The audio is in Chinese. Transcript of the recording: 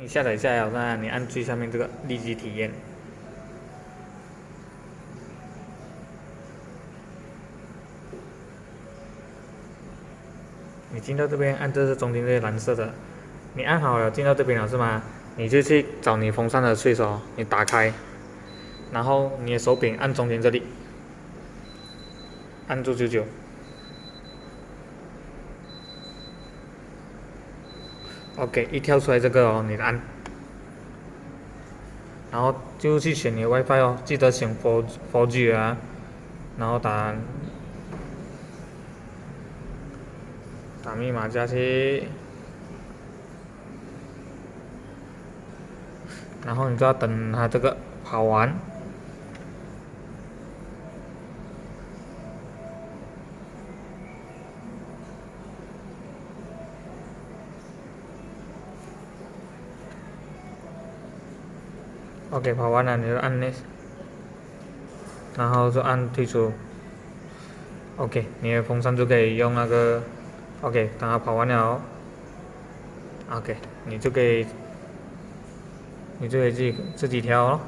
你下载下来后呢，你按最下面这个立即体验。你进到这边，按这是中间这个蓝色的，你按好了进到这边了是吗？你就去找你风扇的 switch 哦，你打开，然后你的手柄按中间这里，按住99。OK， 一跳出来这个哦，你按，然后就去选你的 WiFi 哦，记得选 4G 啊，然后打密码下去，然后你就要等它这个跑完。OK， 跑完了你就按 next， 然后就按退出。OK， 你的风扇就可以用那个 OK， 等它跑完了哦，OK， 你就可以自己调咯。